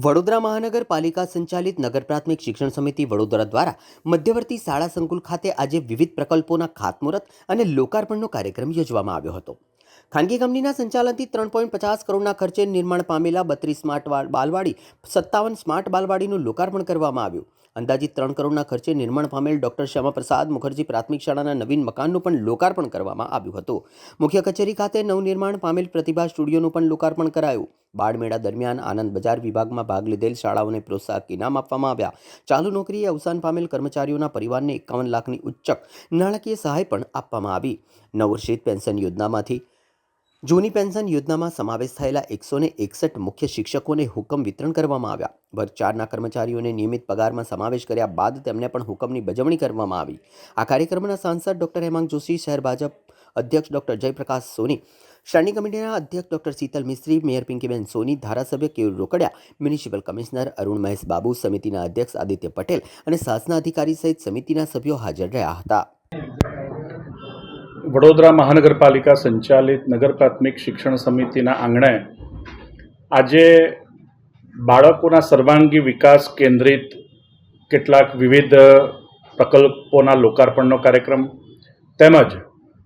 વડોદરા મહાનગરપાલિકા સંચાલિત નગર પ્રાથમિક શિક્ષણ સમિતિ વડોદરા દ્વારા મધ્યવર્તી શાળા સંકુલ ખાતે આજે વિવિધ પ્રકલ્પોના ખાતમુહૂર્ત અને લોકાર્પણનો કાર્યક્રમ યોજવામાં આવ્યો હતો। ખાનગી કંપનીના સંચાલનથી 3.50 કરોડના ખર્ચે નિર્માણ પામેલા 32 સ્માર્ટ બાલવાડી 57 સ્માર્ટ બાલવાડીનું લોકાર્પણ કરવામાં આવ્યું। અંદાજિત 3 કરોડના ખર્ચે નિર્માણ પામેલ ડોક્ટર શ્યામાપ્રસાદ મુખર્જી પ્રાથમિક શાળાના નવીન મકાનનું પણ લોકાર્પણ કરવામાં આવ્યું હતું। મુખ્ય કચેરી ખાતે નવનિર્માણ પામેલ પ્રતિભા સ્ટુડિયોનું પણ લોકાર્પણ કરાયું। બાળમેળા દરમિયાન આનંદ બજાર વિભાગમાં ભાગ લીધેલ શાળાઓને પ્રોત્સાહક ઇનામ આપવામાં આવ્યા। ચાલુ નોકરીએ અવસાન પામેલ કર્મચારીઓના પરિવારને 51 લાખની ઉચ્ચક નાણાકીય સહાય પણ આપવામાં આવી। નવોર્ષિત પેન્શન યોજનામાંથી જૂની પેન્શન યોજનામાં સમાવેશ થયેલા 161 મુખ્ય શિક્ષકોને હુકમ વિતરણ કરવામાં આવ્યા। વર્ગ 4ના કર્મચારીઓને નિયમિત પગારમાં સમાવેશ કર્યા બાદ તેમને પણ હુકમની બજવણી કરવામાં આવી। આ કાર્યક્રમના સાંસદ ડોક્ટર હેમાંગ જોશી, શહેર ભાજપ અધ્યક્ષ ડોક્ટર જયપ્રકાશ સોની, સ્ટેન્ડિંગ કમિટીના અધ્યક્ષ ડોક્ટર શીતલ મિસ્ત્રી, મેયર પિંકીબેન સોની, ધારાસભ્ય કેયુર રોકડિયા, મ્યુનિસિપલ કમિશનર અરુણ મહેશ બાબુ, સમિતિના અધ્યક્ષ આદિત્ય પટેલ અને શાસના અધિકારી સહિત સમિતિના સભ્યો હાજર રહ્યા હતા। વડોદરા મહાનગરપાલિકા સંચાલિત નગર પ્રાથમિક શિક્ષણ સમિતિના આંગણે આજે બાળકોના સર્વાંગી વિકાસ કેન્દ્રિત કેટલાક વિવિધ પ્રકલ્પોના લોકાર્પણનો કાર્યક્રમ તેમજ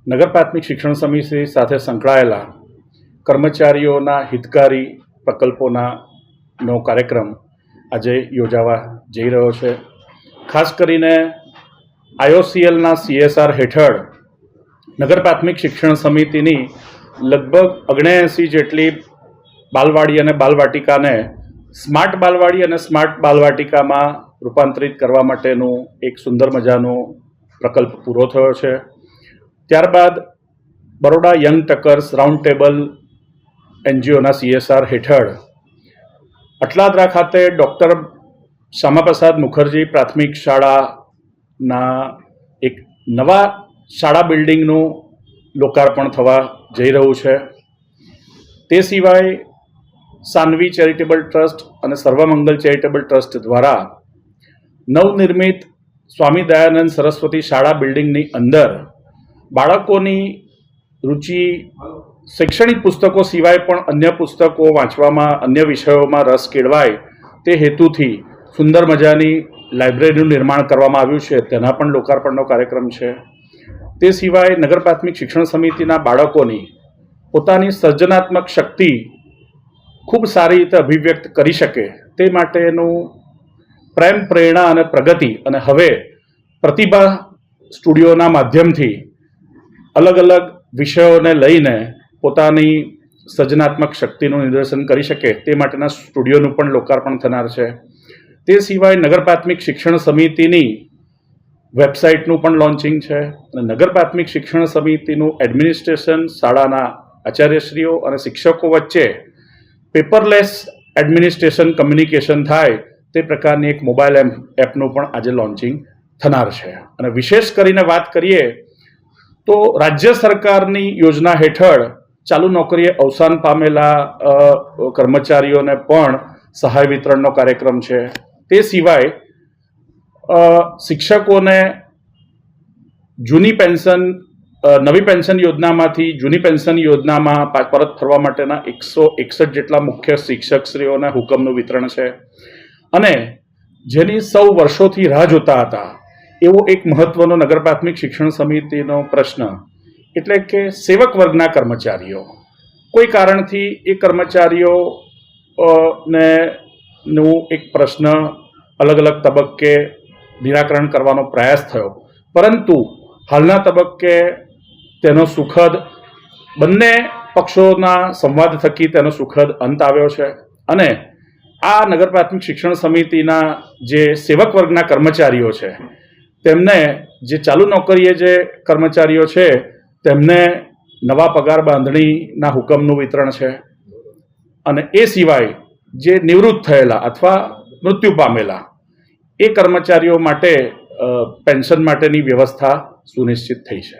નગર પ્રાથમિક શિક્ષણ સમિતિ સાથે સંકળાયેલા કર્મચારીઓના હિતકારી પ્રકલ્પોનો કાર્યક્રમ આજે યોજાવા જઈ રહ્યો છે। ખાસ કરીને IOCLના CSR હેઠળ નગર પ્રાથમિક શિક્ષણ સમિતિની લગભગ 79 જેટલી બાલવાડી અને બાલવાટિકાને સ્માર્ટ બાલવાડી અને સ્માર્ટ બાલવાટિકામાં રૂપાંતરિત કરવા માટેનું એક સુંદર મજાનો પ્રકલ્પ પૂરો થયો છે। ત્યારબાદ Baroda young tuskers round table NGOના CSR હેઠળ અટલાદરા ખાતે ડૉક્ટર શ્યામાપ્રસાદ મુખર્જી પ્રાથમિક શાળાના એક નવા શાળા બિલ્ડિંગનું લોકાર્પણ થવા જઈ રહ્યું છે। તે સિવાય સાનવી ચેરિટેબલ ટ્રસ્ટ અને સર્વમંગલ ચેરિટેબલ ટ્રસ્ટ દ્વારા નવનિર્મિત સ્વામી દયાનંદ સરસ્વતી શાળા બિલ્ડિંગની અંદર બાળકોની રુચિ શૈક્ષણિક પુસ્તકો સિવાય પણ અન્ય પુસ્તકો વાંચવામાં, અન્ય વિષયોમાં રસ કેળવાય તે હેતુથી સુંદર મજાની લાઇબ્રેરીનું નિર્માણ કરવામાં આવ્યું છે। તેના પણ લોકાર્પણનો કાર્યક્રમ છે। તે સિવાય નગર પ્રાથમિક શિક્ષણ સમિતિના બાળકોની પોતાની સર્જનાત્મક શક્તિ ખૂબ સારી રીતે અભિવ્યક્ત કરી શકે તે માટેનું પ્રેમ, પ્રેરણા અને પ્રગતિ અને હવે પ્રતિભા સ્ટુડિયોના માધ્યમથી અલગ અલગ વિષયોને લઈને પોતાની સર્જનાત્મક શક્તિનું નિદર્શન કરી શકે તે માટેના સ્ટુડિયોનું પણ લોકાર્પણ થનાર છે। તે સિવાય નગર પ્રાથમિક શિક્ષણ સમિતિની વેબસાઇટનું પણ લોન્ચિંગ છે અને નગર પ્રાથમિક શિક્ષણ સમિતિનું એડમિનિસ્ટ્રેશન શાળાના આચાર્યશ્રીઓ અને શિક્ષકો વચ્ચે પેપરલેસ એડમિનિસ્ટ્રેશન કમ્યુનિકેશન થાય તે પ્રકારની એક મોબાઈલ એપનું પણ આજે લોન્ચિંગ થનાર છે। અને વિશેષ કરીને વાત કરીએ તો રાજ્ય સરકારની યોજના હેઠળ ચાલુ નોકરીએ અવસાન પામેલા કર્મચારીઓને પણ સહાય વિતરણનો કાર્યક્રમ છે। તે સિવાય શિક્ષકોને નવી પેન્શન યોજનામાંથી જૂની પેન્શન યોજનામાં પરત ફરવા માટેના 161 જેટલા મુખ્ય શિક્ષકશ્રીઓને હુકમનું વિતરણ છે। અને જેની સૌ વર્ષોથી રાહ જોતા હતા એવો એક મહત્વનો નગર પ્રાથમિક શિક્ષણ સમિતિનો પ્રશ્ન એટલે કે સેવક વર્ગના કર્મચારીઓ કોઈ કારણથી એ કર્મચારીઓને નું એક પ્રશ્ન અલગ અલગ તબક્કે નિરાકરણ કરવાનો પ્રયાસ થયો, પરંતુ હાલના તબક્કે તેનો સુખદ બંને પક્ષોના સંવાદ થકી તેનો સુખદ અંત આવ્યો છે। અને આ નગર પ્રાથમિક શિક્ષણ સમિતિના જે સેવક વર્ગના કર્મચારીઓ છે તેમને જે ચાલુ નોકરીએ જે કર્મચારીઓ છે તેમને નવા પગાર બાંધણીના હુકમનું વિતરણ છે। અને એ સિવાય જે નિવૃત્ત થયેલા અથવા મૃત્યુ પામેલા એ કર્મચારીઓ માટે પેન્શન માટેની વ્યવસ્થા સુનિશ્ચિત થઈ છે।